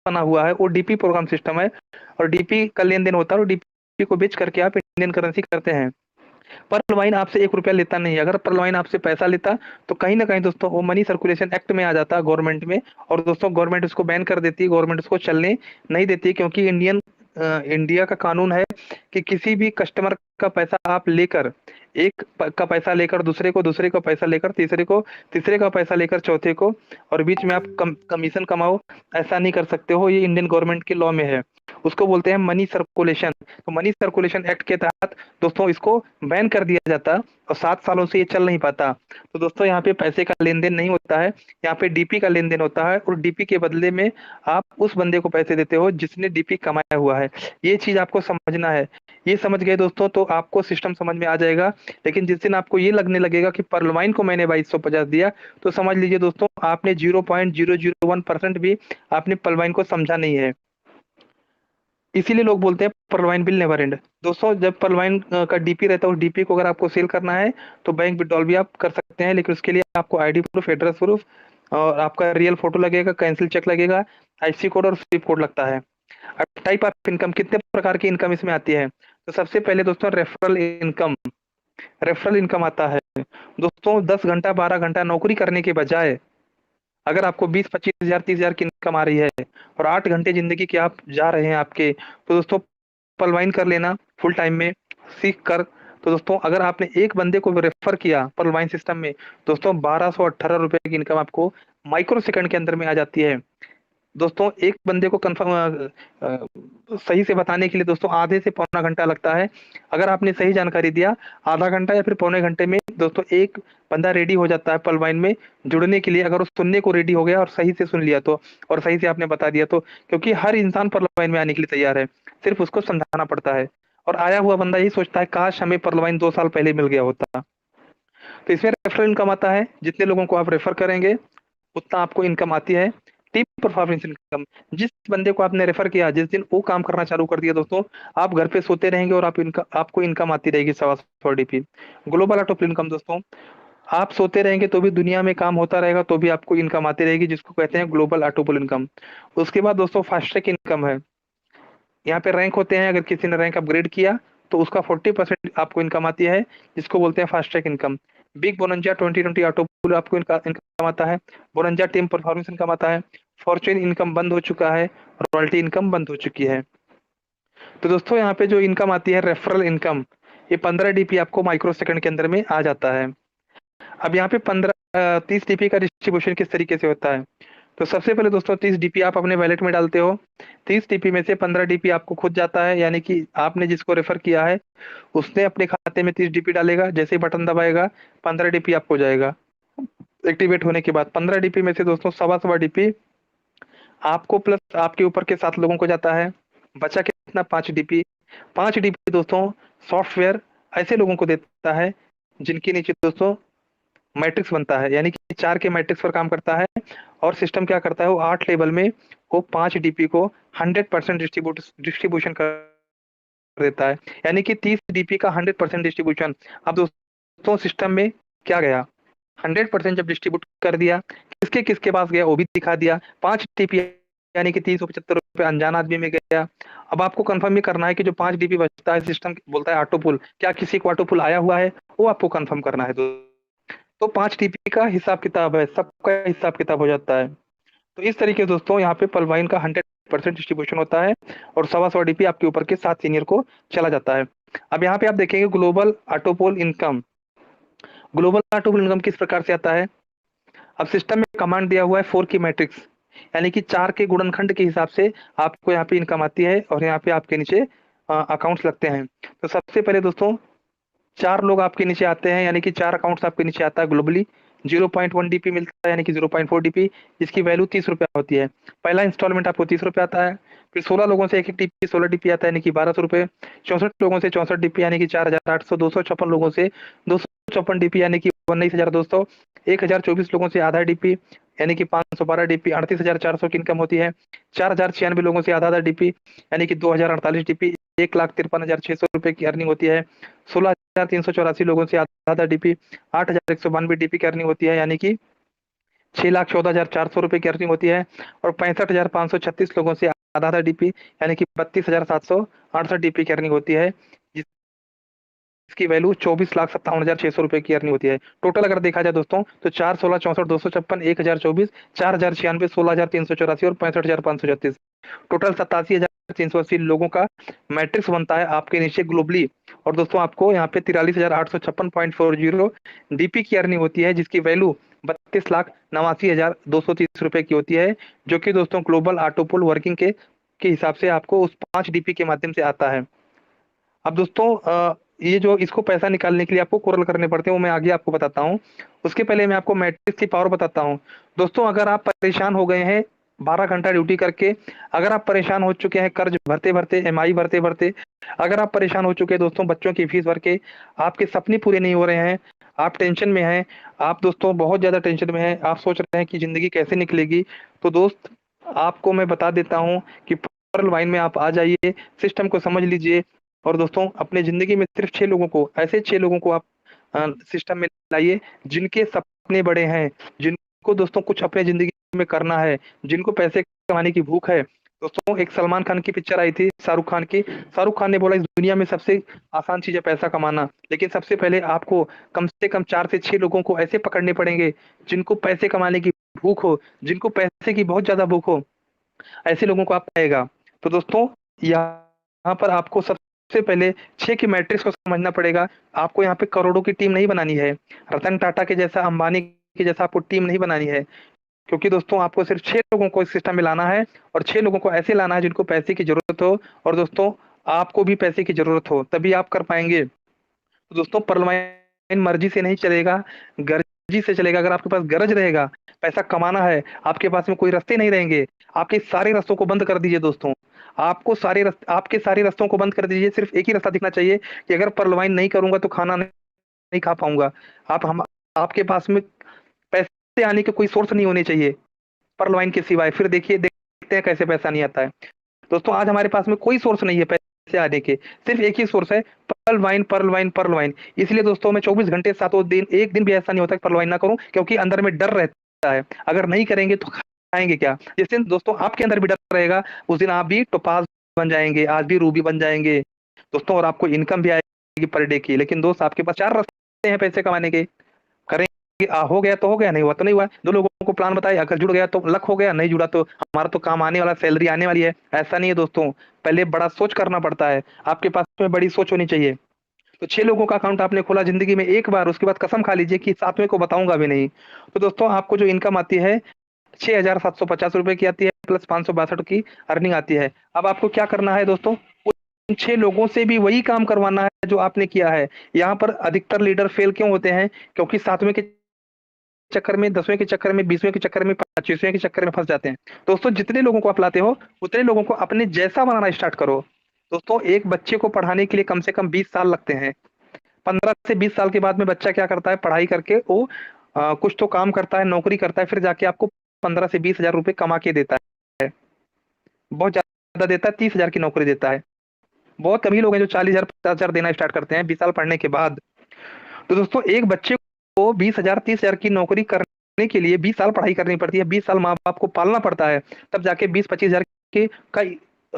बना हुआ है वो डीपी प्रोग्राम सिस्टम है, और डीपी का लेन देन होता है, और डीपी को बेच करके आप इंडियन करेंसी करते हैं। पर्ल वाइन आपसे 1 रुपया लेता नहीं है। अगर पर्ल वाइन आपसे पैसा लेता तो कहीं ना कहीं दोस्तों वो मनी सर्कुलेशन एक्ट में आ जाता गवर्नमेंट में, और दोस्तों गवर्नमेंट उसको बैन कर देती, गवर्नमेंट उसको चलने नहीं देती, क्योंकि इंडिया का कानून है कि किसी भी कस्टमर का पैसा आप लेकर, का पैसा लेकर दूसरे को, दूसरे का पैसा लेकर तीसरे को, तीसरे का पैसा लेकर चौथे को, और बीच में आप कमीशन कमाओ, ऐसा नहीं कर सकते हो। ये इंडियन गवर्नमेंट के लॉ में है। उसको बोलते हैं मनी सर्कुलेशन। तो मनी सर्कुलेशन एक्ट के तहत दोस्तों इसको बैन कर दिया जाता, और 7 सालों से ये चल नहीं पाता। तो दोस्तों यहाँ पे पैसे का लेन देन नहीं होता है, यहाँ पे डीपी का लेन देन होता है, और डीपी के बदले में आप उस बंदे को पैसे देते हो जिसने डीपी कमाया हुआ है। ये चीज आपको समझना है। ये समझ गए दोस्तों तो आपको सिस्टम समझ में आ जाएगा। लेकिन जिस दिन आपको ये लगने लगेगा कि पर्लवाइन को मैंने 2250 दिया, तो समझ लीजिए दोस्तों आपने 0.001% भी आपने पर्लवाइन को समझा नहीं है। इसीलिए लोग बोलते हैं पर्लवाइन बिल नेवर एंड। दोस्तों जब पर्लवाइन का डीपी रहता है, उस डीपी को अगर आपको सेल करना है तो बैंक विड्रॉल भी आप कर सकते हैं, लेकिन उसके लिए आपको आईडी प्रूफ, एड्रेस प्रूफ, और आपका रियल फोटो लगेगा, कैंसिल चेक लगेगा, आईसी कोड और स्विफ्ट कोड लगता है। अब टाइप ऑफ इनकम, कितने प्रकार की इनकम इसमें आती है? तो सबसे पहले दोस्तों रेफरल इनकम। रेफरल इनकम आता है दोस्तों, 10 घंटा 12 घंटा नौकरी करने के बजाय अगर आपको 20-25 हजार 30 हजार की इनकम आ रही है, और 8 घंटे जिंदगी के आप जा रहे हैं आपके, तो दोस्तों पलवाइन कर लेना फुल टाइम में, सीख कर। तो दोस्तों अगर आपने एक बंदे को रेफर किया पलवाइन सिस्टम में, दोस्तों 1218 रुपए की इनकम आपको माइक्रो सेकंड के अंदर में आ जाती है। दोस्तों एक बंदे को कंफर्म सही से बताने के लिए दोस्तों आधे से पौना घंटा लगता है। अगर आपने सही जानकारी दिया, आधा घंटा या फिर पौने घंटे में दोस्तों एक बंदा रेडी हो जाता है पलवाइन में जुड़ने के लिए, अगर वो सुनने को रेडी हो गया और सही से सुन लिया तो, और सही से आपने बता दिया तो। क्योंकि हर इंसान पलवाइन में आने के लिए तैयार है, सिर्फ उसको समझाना पड़ता है। और आया हुआ बंदा यही सोचता है काश हमें पलवाइन 2 साल पहले मिल गया होता। तो इसमें रेफरल इनकम आता है, जितने लोगों को आप रेफर करेंगे उतना आपको इनकम आती है। टीम परफॉर्मेंस इनकम, जिस बंदे को आपने रेफर किया जिस दिन वो काम करना चालू कर दिया दोस्तों, आप घर पे सोते रहेंगे और आपको इनकम आती रहेगी 125 DP। ग्लोबल ऑटो इनकम दोस्तों, आप सोते रहेंगे तो भी दुनिया में काम होता रहेगा तो भी आपको इनकम आती रहेगी, जिसको कहते हैं ग्लोबल ऑटोपल इनकम। उसके बाद दोस्तों फास्ट ट्रैक इनकम है। यहाँ पे रैंक होते हैं, अगर किसी ने रैंक अपग्रेड किया तो उसका 40% आपको इनकम आती है, जिसको बोलते हैं fast track income. Big bonanza 2020 auto pool आपको इनकम आता है। बोनंजा टीम परफॉर्मेंस इनकम आता है। फॉर्चून इनकम बंद हो चुका है, रॉयल्टी इनकम बंद हो चुकी है। तो दोस्तों यहाँ पे जो इनकम आती है रेफरल इनकम, ये 15 DP आपको माइक्रो सेकंड के अंदर में आ जाता है। अब यहाँ पे 30 DP का डिस्ट्रीब्यूशन किस तरीके से होता है? तो सबसे पहले दोस्तों 30 DP आप अपने वैलेट में डालते हो। 30 DP में से 15 DP आपको खुद जाता है, यानी कि आपने जिसको रेफर किया है उसने अपने खाते में 30 DP डालेगा, जैसे ही बटन दबाएगा 15 DP आपको जाएगा। एक्टिवेट होने के बाद 15 DP में से दोस्तों 1.25 DP आपको प्लस आपके ऊपर के 7 लोगों को जाता है। बचा कितना? 5 DP। 5 DP दोस्तों सॉफ्टवेयर ऐसे लोगों को देता है जिनके नीचे दोस्तों मैट्रिक्स बनता है, यानी कि 4 के मैट्रिक्स पर काम करता है। और सिस्टम क्या करता है, वो 8 लेवल में वो 5 DP को 100% डिस्ट्रीब्यूशन कर देता है, यानी कि 30 DP का 100% डिस्ट्रीब्यूशन। अब दोस्तों सिस्टम में क्या गया, 100% जब डिस्ट्रीब्यूट कर दिया, किसके किसके पास गया वो भी दिखा दिया। 5 DP यानी कि 375 रुपए अनजान आदमी में गया। अब आपको कंफर्म ये करना है कि जो 5 DP बचता है, सिस्टम बोलता है ऑटो पुल, क्या किसी को ऑटो पुल आया हुआ है, वो आपको कंफर्म करना है। तो 5 DP का हिसाब किताब है, सबका हिसाब किताब हो जाता है। तो इस तरीके से दोस्तों यहाँ पे पलवाइन का 100% डिस्ट्रीब्यूशन होता है, और 1.25 DP आपके ऊपर के 7 सीनियर को चला जाता है। अब यहाँ पे आप देखेंगे ग्लोबल ऑटोपोल इनकम। ग्लोबल ऑटोपोल इनकम किस प्रकार से आता है? अब सिस्टम में कमांड दिया हुआ है 4 की मैट्रिक्स, यानी कि 4 के गुणनखंड के हिसाब से आपको यहाँ पे इनकम आती है, और यहाँ पे आपके नीचे अकाउंट्स लगते हैं। तो सबसे पहले दोस्तों 4 लोग आपके नीचे आते हैं, यानी कि 4 अकाउंट्स आपके नीचे आता है ग्लोबली। 0.1 DP मिलता है, यानी कि 0.4 DP, जिसकी वैल्यू 30 रुपया होती है। पहला इंस्टॉलमेंट आपको 30 रुपया आता है। फिर 16 लोगों से 1-1 DP 16 DP आता है, यानी कि 1200 रुपये। 64 लोगों से 64 DP यानी कि 4800। 256 लोगों से 256 DP यानी कि 19,200। 1024 लोगों से आधा DP यानी कि 512 DP 38,400 की इनकम होती है। 4,096 लोगों से आधा DP यानी कि 2,048 DP 1,53,600 रुपये की अर्निंग होती है। 16,384 लोगों से आधा DP 8,192 DP की अर्निंग होती है, यानी कि 6,14,400 रुपए की अर्निंग होती है और 65,536 लोगों से आधा आधा डीपी यानी कि 32,768 डीपी की अर्निंग होती है, जिसकी वैल्यू 24,57,600 रुपए की अर्निंग होती है। टोटल अगर देखा जाए दोस्तों तो 4, 16, 64, 256, 1,024, 4,096, 16,384 और 65,536, टोटल 87,380 लोगों का मैट्रिक्स बनता है आपके नीचे ग्लोबली। और दोस्तों आपको यहाँ पे 43,856.40 डीपी की अर्निंग होती है, जिसकी वैल्यू 32,89,230 रुपए की होती है, जो कि दोस्तों ग्लोबल ऑटोपोल वर्किंग के हिसाब से आपको उस 5 डीपी के माध्यम से आता है। अब दोस्तों ये जो इसको पैसा निकालने के लिए आपको कोरल करने पड़ते हैं, वो मैं आगे आपको बताता हूँ। उसके पहले मैं आपको मैट्रिक्स की पावर बताता हूँ। दोस्तों अगर आप परेशान हो गए हैं 12 घंटा ड्यूटी करके, अगर आप परेशान हो चुके हैं कर्ज भरते-भरते, ईएमआई भरते-भरते, अगर आप परेशान हो चुके हैं दोस्तों बच्चों की फीस भर के, आपके सपने पूरे नहीं हो रहे हैं, आप टेंशन में हैं, आप दोस्तों बहुत ज़्यादा टेंशन में हैं, आप सोच रहे हैं कि ज़िंदगी कैसे निकलेगी, तो दोस्त आपको मैं बता देता हूँ कि पर्ल वाइन में आप आ जाइए, सिस्टम को समझ लीजिए और दोस्तों अपने ज़िंदगी में सिर्फ 6 लोगों को, ऐसे 6 लोगों को आप सिस्टम में लाइए जिनके सपने बड़े हैं, जिनको दोस्तों कुछ अपने ज़िंदगी में करना है, जिनको पैसे कमाने की भूख है। दोस्तों एक सलमान खान की पिक्चर आई थी शाहरुख खान की, शाहरुख खान ने बोला इस दुनिया में सबसे आसान चीज़ है पैसा कमाना, लेकिन सबसे पहले आपको कम से कम 4 से 6 लोगों को ऐसे पकड़ने पड़ेंगे, जिनको पैसे कमाने की भूख हो, जिनको पैसे की बहुत ज़्यादा भूख हो, ऐसे लोगों को आप पाएगा। तो दोस्तों यहाँ पर आपको सबसे पहले 6 की मैट्रिक्स को समझना पड़ेगा। आपको यहाँ पे करोड़ों की टीम नहीं बनानी है, रतन टाटा के जैसा, अंबानी के जैसा आपको टीम नहीं बनानी है, क्योंकि दोस्तों आपको सिर्फ 6 लोगों को इस सिस्टम में लाना है और 6 लोगों को ऐसे लाना है जिनको पैसे की ज़रूरत हो और दोस्तों आपको भी पैसे की ज़रूरत हो, तभी आप कर पाएँगे। तो दोस्तों परलमाइन मर्जी से नहीं चलेगा, गर्जी से चलेगा। अगर आपके पास गरज रहेगा, पैसा कमाना है, आपके पास में कोई रास्ते नहीं रहेंगे, आपके सारे रास्तों को बंद कर दीजिए दोस्तों। आपके सारे रास्तों को बंद कर दीजिए, सिर्फ एक ही रास्ता दिखना चाहिए कि अगर परलवाइन नहीं करूँगा तो खाना नहीं खा पाऊँगा। आपके पास में पैसे आने के कोई सोर्स नहीं होने चाहिए, परलवाइन के सिवाय। फिर देखते हैं कैसे पैसा नहीं आता है। दोस्तों आज हमारे पास में कोई सोर्स नहीं है पैसे आने के, सिर्फ एक ही सोर्स है, पर्ल वाइन, पर्ल वाइन। इसलिए दोस्तों मैं 24 घंटे सातों दिन, एक दिन भी ऐसा नहीं होता कि पर्ल वाइन ना करूं, क्योंकि अंदर में डर रहता है। अगर नहीं करेंगे तो खाएंगे क्या? जिस दिन दोस्तों आपके अंदर भी डर रहेगा, उस दिन आप भी टोपाज बन जाएंगे, आज भी रूबी बन जाएंगे दोस्तों, और आपको इनकम भी आएगी पर डे की। लेकिन दोस्त आपके पास 4 रास्ते हैं पैसे कमाने के, करेंगे हो गया तो हो गया, नहीं हुआ तो नहीं हुआ। 2 लोगों को प्लान बताए, अगर जुड़ गया तो लक हो गया, नहीं जुड़ा तो हमारा तो काम आने वाला, सैलरी आने वाली है। ऐसा नहीं है दोस्तों, पहले बड़ा सोच करना पड़ता है, आपके पास में बड़ी सोच होनी चाहिए। तो 6 लोगों का अकाउंट आपने खोला ज़िंदगी में एक बार, उसके बाद कसम खा लीजिए कि 7वें को बताऊँगा भी नहीं। तो दोस्तों आपको जो इनकम आती है 6,750 रुपए की आती है, प्लस 562 की अर्निंग आती है। अब आपको क्या करना है दोस्तों, उन 6 लोगों से भी वही काम करवाना है जो आपने किया है। यहाँ पर अधिकतर लीडर फेल क्यों होते हैं? क्योंकि 7वें के चक्कर में, 10वें के चक्कर में, 20वें के चक्कर में, 25वें के चक्कर में फँस जाते हैं। दोस्तों जितने लोगों को आप लाते हो, उतने लोगों को अपने जैसा बनाना स्टार्ट करो। दोस्तों एक बच्चे को पढ़ाने के लिए कम से कम 20 साल लगते हैं। 15 से 20 साल के बाद में बच्चा क्या करता है, पढ़ाई करके वो कुछ तो काम करता है, नौकरी करता है, फिर जाके आपको 15 से 20,000 रुपए कमा के देता है। बहुत ज़्यादा देता है, 30,000 की नौकरी देता है। बहुत कम ही लोग हैं जो 40,000 50,000 देना स्टार्ट करते हैं 20 साल पढ़ने के बाद। तो दोस्तों एक बच्चे को 20,000 30,000 की नौकरी करने के लिए 20 साल पढ़ाई करनी पड़ती है, 20 साल माँ-बाप को पालना पड़ता है, तब जाके 20-25,000 की का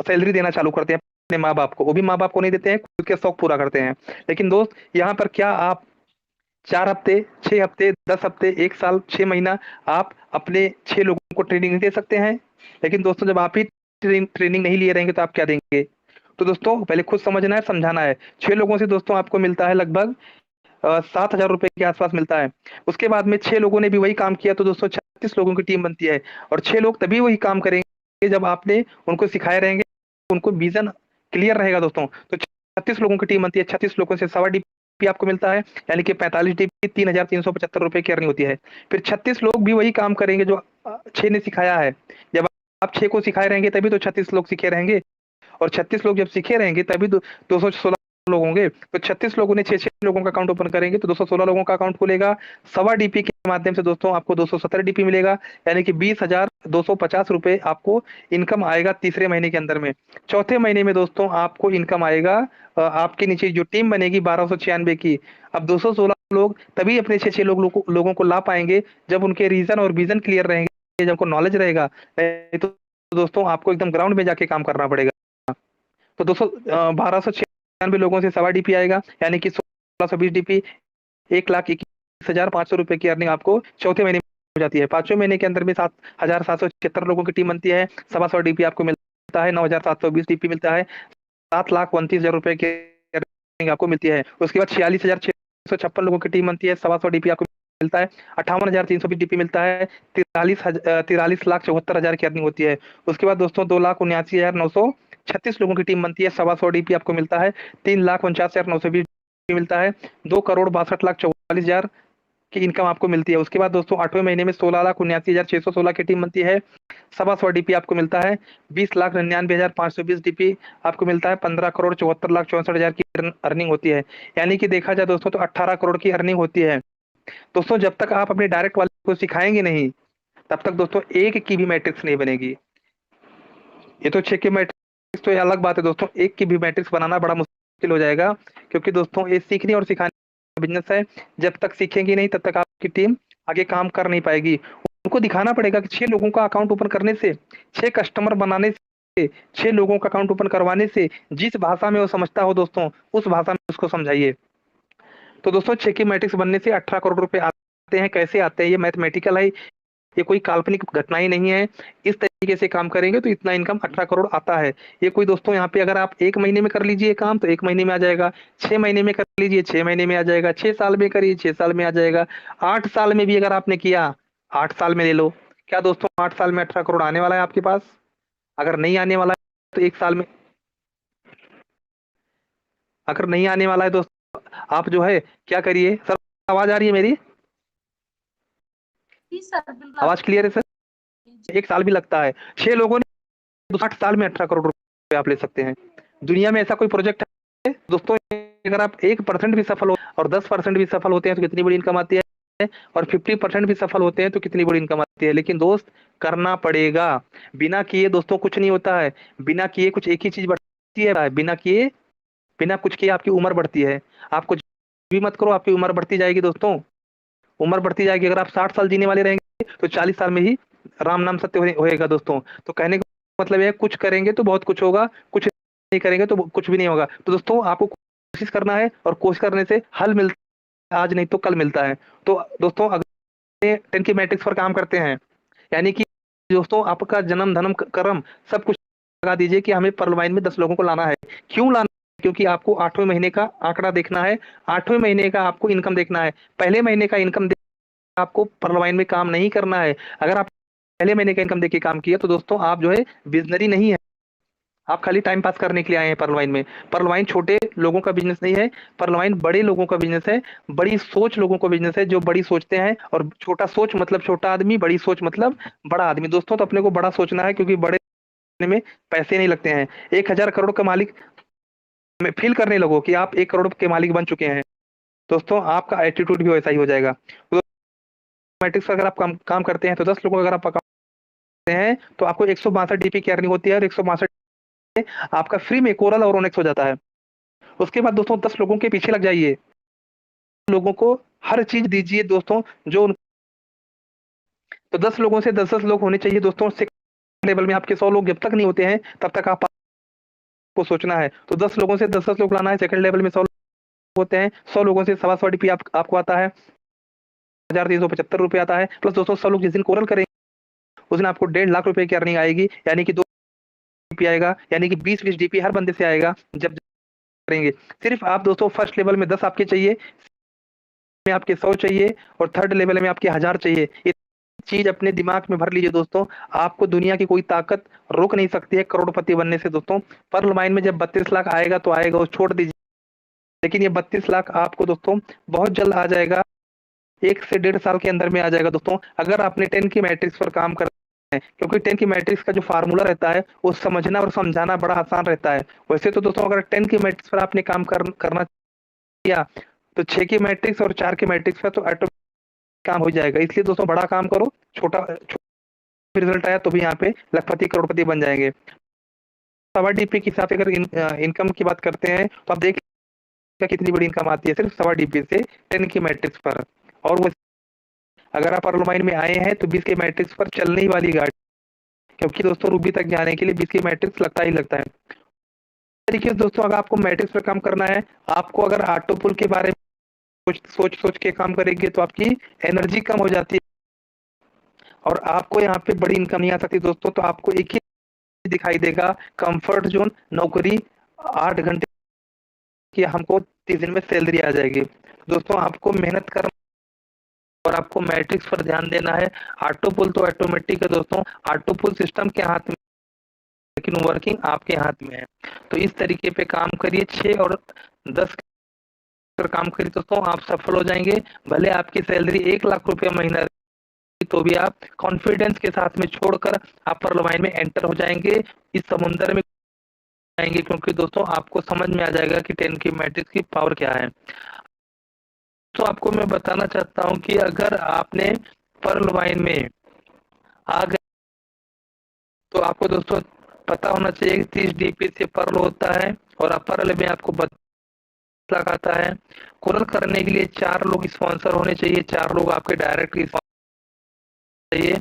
सैलरी देना चालू करते हैं अपने माँ-बाप को। वो भी माँ-बाप को नहीं देते हैं, खुद के शौक पूरा करते हैं। लेकिन दोस्त यहाँ पर क्या आप 4 हफ्ते, 6 हफ्ते, 10 हफ्ते, 1 साल, 6 महीना आप अपने 6 लोगों को ट्रेनिंग नहीं दे सकते हैं? लेकिन दोस्तों जब आप ही ट्रेनिंग नहीं लिए रहेंगे तो आप क्या देंगे? तो दोस्तों पहले खुद समझना है, समझाना है। 6 लोगों से दोस्तों आपको मिलता है लगभग 7,000 रुपए के आस-पास मिलता है। उसके बाद में 6 लोगों ने भी वही काम किया तो दोस्तों 36 लोगों की टीम बनती है और 6 लोग तभी वही काम करेंगे जब आपने उनको सिखाए रहेंगे, उनको विज़न क्लियर रहेगा दोस्तों। तो 36 लोगों की टीम बनती है, 36 लोगों से सवा डीपी आपको मिलता है, यानी कि 45 डीपी 3,375 रुपए की अर्निंग होती है। फिर 36 लोग भी वही काम करेंगे जो 6 ने सिखाया है। जब आप 6 को सिखाए रहेंगे तभी तो 36 लोग सीखे रहेंगे और 36 लोग जब सीखे रहेंगे तभी 216 लोग होंगे। तो 36 लोगों ने 6-6 लोगों का अकाउंट ओपन करेंगे तो 216 लोगों का अकाउंट खुलेगा। सवा डीपी के माध्यम से दोस्तों आपको 217 डीपी मिलेगा, यानी कि 20,250 रुपए आपको इनकम आएगा तीसरे महीने के अंदर में। चौथे महीने में दोस्तों आपको इनकम आएगा, आपके नीचे जो टीम बनेगी 1296 की। अब 216 लोग तभी अपने 6-6 लोगों को ला पाएँगे, जब उनके रीज़न और विज़न क्लियर रहेंगे, जब उनको नॉलेज रहेगा। नहीं तो दोस्तों आपको एकदम ग्राउंड में जाके काम करना पड़ेगा। तो दोस्तों 1296 लोगों से सवा डीपी आएगा, यानी कि 1620 डीपी, 1,21,500 रुपए की अर्निंग आपको चौथे महीने में हो जाती है। 5वें महीने के अंदर में 7,776 लोगों की टीम बनती है, सवा सौ डीपी आपको मिलता है, 9,720 डीपी मिलता है, 7,29,000 रुपए की अर्निंग आपको मिलती है। उसके बाद 46,656 लोगों की टीम बनती है, सवा सौ डीपी आपको मिलता है, 58,320 डीपी मिलता है, 43,74,000 की अर्निंग होती है। उसके बाद दोस्तों 2,79,936 लोगों की टीम बनती है, सवा सौ डीपी आपको मिलता है, 3,49,920 मिलता है, 2,62,44,000 की इनकम आपको मिलती है। उसके बाद दोस्तों 8वें महीने में 16,79,616 की टीम बनती है, सवा सौ डीपी आपको मिलता है, 20,99,520 डीपी आपको मिलता है, 15,74,64,64 की अर्निंग होती है। यानी कि देखा जाए दोस्तों तो 18 करोड़ की अर्निंग होती है। दोस्तों जब तक आप अपने डायरेक्ट वाले को सिखाएंगे नहीं, तब तक दोस्तों एक की भी मैट्रिक्स नहीं बनेगी। ये तो 6 की मैट्रिक्स तो ये अलग बात है दोस्तों, एक की भी मैट्रिक्स बनाना बड़ा मुश्किल हो जाएगा, क्योंकि दोस्तों ये सीखने और सिखाने का बिजनेस है। जब तक सीखेंगी नहीं तब तक आपकी टीम आगे काम कर नहीं पाएगी। उनको दिखाना पड़ेगा कि 6 लोगों का अकाउंट ओपन करने से, 6 कस्टमर बनाने से, 6 लोगों का अकाउंट ओपन करवाने से, जिस भाषा में वो समझता हो दोस्तों, उस भाषा में उसको समझाइए। तो दोस्तों 6 की मैट्रिक्स बनने से 18 करोड़ रुपए आते हैं। कैसे आते हैं? ये मैथमेटिकल है, ये कोई काल्पनिक घटना ही नहीं है। इस तरीके से काम करेंगे तो इतना इनकम 18 करोड़ आता है। ये कोई दोस्तों यहाँ पे अगर आप 1 महीने में कर लीजिए काम तो 1 महीने में आ जाएगा, 6 महीने में कर लीजिए 6 महीने में आ जाएगा, 6 साल में करिए 6 साल में आ जाएगा, 8 साल में भी अगर आपने किया, 8 साल में ले लो। क्या दोस्तों 8 साल में 18 करोड़ आने वाला है आपके पास? अगर नहीं आने वाला है तो 1 साल में, अगर नहीं आने वाला है दोस्तों, आप जो है क्या करिए। सर आवाज आ रही है मेरी? जी सर, बिल्कुल। आवाज क्लियर है सर? 1 साल भी लगता है। 6 लोगों ने 8 साल में 18 करोड़ रुपए आप ले सकते हैं। दुनिया में ऐसा कोई प्रोजेक्ट है दोस्तों? अगर आप 1% भी सफल हो और 10% भी सफल होते हैं तो कितनी बड़ी इनकम आती है, और 50% भी सफल होते हैं तो कितनी बड़ी इनकम आती है। लेकिन दोस्त करना पड़ेगा, बिना किए दोस्तों कुछ नहीं होता है। बिना किए कुछ एक ही चीज बढ़ती है, बिना किए, बिना कुछ किए आपकी उम्र बढ़ती है। आप कुछ भी मत करो, आपकी उम्र बढ़ती जाएगी दोस्तों, उम्र बढ़ती जाएगी। अगर आप 60 साल जीने वाले रहेंगे तो 40 साल में ही राम नाम सत्य होएगा दोस्तों। तो कहने का मतलब है कुछ करेंगे तो बहुत कुछ होगा, कुछ नहीं करेंगे तो कुछ भी नहीं होगा। तो दोस्तों आपको कोशिश करना है, और कोशिश करने से हल मिलता है, आज नहीं तो कल मिलता है। तो दोस्तों अगर 10 की मैट्रिक्स पर काम करते हैं, यानी कि दोस्तों आपका जन्म धर्म कर्म सब कुछ लगा दीजिए कि हमें पर्ल वाइन में 10 लोगों को लाना है। क्यों लाना है? क्योंकि आपको 8वें महीने का आंकड़ा देखना है, 8वें महीने का आपको इनकम देखना है। पहले महीने का इनकम आपको पर्ल वाइन में काम नहीं करना है। अगर आप पहले महीने का इनकम देके काम किया तो दोस्तों आप जो है विजनरी नहीं है, आप खाली टाइम पास करने के लिए आए हैं पर्ल वाइन में। पर्ल वाइन छोटे लोगों का बिजनेस नहीं है, पर्ल वाइन बड़े लोगों का बिजनेस है, बड़ी सोच लोगों का बिजनेस है, जो बड़ी सोचते हैं। और छोटा सोच मतलब छोटा आदमी, बड़ी सोच मतलब बड़ा आदमी। दोस्तों तो अपने को बड़ा सोचना है, क्योंकि बड़े में पैसे नहीं लगते हैं। 1,000 करोड़ का मालिक में फील करने लगो कि आप 1 करोड़ के मालिक बन चुके हैं, दोस्तों आपका एटीट्यूड भी वैसा ही हो जाएगा। तो मैट्रिक्स अगर आप काम करते हैं तो 10 लोगों अगर आप पकाते हैं तो आपको 162 डीपी की अर्निंग होती है, और 162 आपका फ्री में कोरल और ओनेक्स हो जाता है। उसके बाद दोस्तों 10 लोगों के पीछे लग जाइए, लोगों को हर चीज दीजिए दोस्तों जो तो 10 लोगों से 10-10 लोग होने चाहिए दोस्तों। सेकंड लेवल में आपके 100 लोग जब तक नहीं होते हैं तब तक आपको सोचना है। तो 10 लोगों से 10-10 लोग लाना है। सेकंड लेवल में 100 होते हैं, 100 लोगों से सवा सौ डीपी आपको आता है, 1,375 रुपए आता है। प्लस दोस्तों 100 लोग जिस दिन कोरल करेंगे उस दिन आपको 1.5 लाख रुपए की अर्निंग आएगी, यानी कि 2 डीपी आएगा, यानी कि 20-20 डीपी हर बंदे से आएगा जब करेंगे। सिर्फ आप दोस्तों फर्स्ट लेवल में 10 आपके चाहिए, में आपके 100 चाहिए, और थर्ड लेवल में आपके 1000 चाहिए। ये चीज अपने दिमाग में भर लीजिए दोस्तों, आपको दुनिया की कोई ताकत रोक नहीं सकती है करोड़पति बनने से दोस्तों। पर्ल माइन में जब 32 लाख आएगा तो आएगा, वो छोड़ दीजिए, लेकिन ये 32 लाख आपको दोस्तों बहुत जल्द आ जाएगा, 1 से 1.5 साल के अंदर में आ जाएगा दोस्तों, अगर आपने 10 की मैट्रिक्स पर काम कर, क्योंकि 10 की मैट्रिक्स का जो फार्मूला रहता है वो समझना और समझाना बड़ा आसान रहता है। वैसे तो दोस्तों अगर 10 की मैट्रिक्स पर आपने काम करना किया तो 6 की मैट्रिक्स और 4 की मैट्रिक्स पर तो ऑटोमेटिक काम हो जाएगा। इसलिए दोस्तों बड़ा काम करो, छोटा रिजल्ट आया तो भी यहाँ पे लखपति करोड़पति बन जाएंगे। सवा डीपी के हिसाब से अगर इनकम की बात करते हैं तो आप देख का कितनी बड़ी इनकम आती है सिर्फ 1.25 DP से 10 की मैट्रिक्स पर। और वो अगर आप पर्ल में आए हैं तो 20 के मैट्रिक्स पर चलने ही वाली गाड़ी, क्योंकि दोस्तों रूबी तक जाने के लिए 20 की मैट्रिक्स लगता ही लगता है। तरीके से दोस्तों अगर आपको मैट्रिक्स पर काम करना है, आपको अगर ऑटो पुल के बारे में कुछ सोच के काम करेंगे तो आपकी एनर्जी कम हो जाती है और आपको यहाँ पे बड़ी इनकम नहीं आ सकती दोस्तों। तो आपको एक ही दिखाई देगा, कंफर्ट जोन, नौकरी, 8 घंटे की हमको 30 दिन में सैलरी आ जाएगी। दोस्तों आपको मेहनत करना और आपको मैट्रिक्स पर ध्यान देना है। ऑटो पुल तो ऑटोमेटिक है दोस्तों, ऑटो पुल सिस्टम के हाथ में, लेकिन वर्किंग आपके हाथ में है। तो इस तरीके पे काम करिए, 6 और 10 पर काम करिए दोस्तों, आप सफल हो जाएंगे। भले आपकी सैलरी 1 लाख रुपया महीना, तो भी आप कॉन्फिडेंस के साथ में छोड़कर आप परलवाइन में एंटर हो जाएंगे, इस समुंदर में जाएंगे, क्योंकि दोस्तों आपको समझ में आ जाएगा कि 10 की मैट्रिक्स की पावर क्या है। तो आपको मैं बताना चाहता हूं कि अगर आपने परलवाइन में आ गए तो आपको दोस्तों पता होना चाहिए कि 30 DP से पर्ल होता है और पर्ल में आपको 32 लाख आता है। कोरल करने के लिए 4 लोग स्पॉन्सर होने चाहिए, 4 लोग आपके डायरेक्ट चाहिए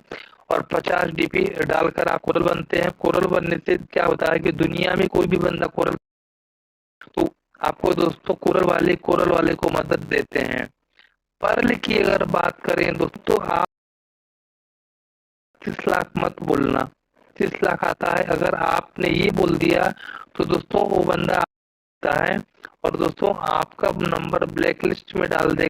और 50 DP डालकर आप कोरल बनते हैं। कोरल बनने से क्या होता है कि दुनिया में कोई भी बंदा कोरल, तो आपको दोस्तों कोरल वाले को मदद देते हैं। पर्ल की अगर बात करें दोस्तों, आप 30 लाख मत बोलना, 30 लाख आता है। अगर आपने ये बोल दिया तो दोस्तों वो बंदा आता है और दोस्तों आपका नंबर ब्लैक लिस्ट में डाल देगा।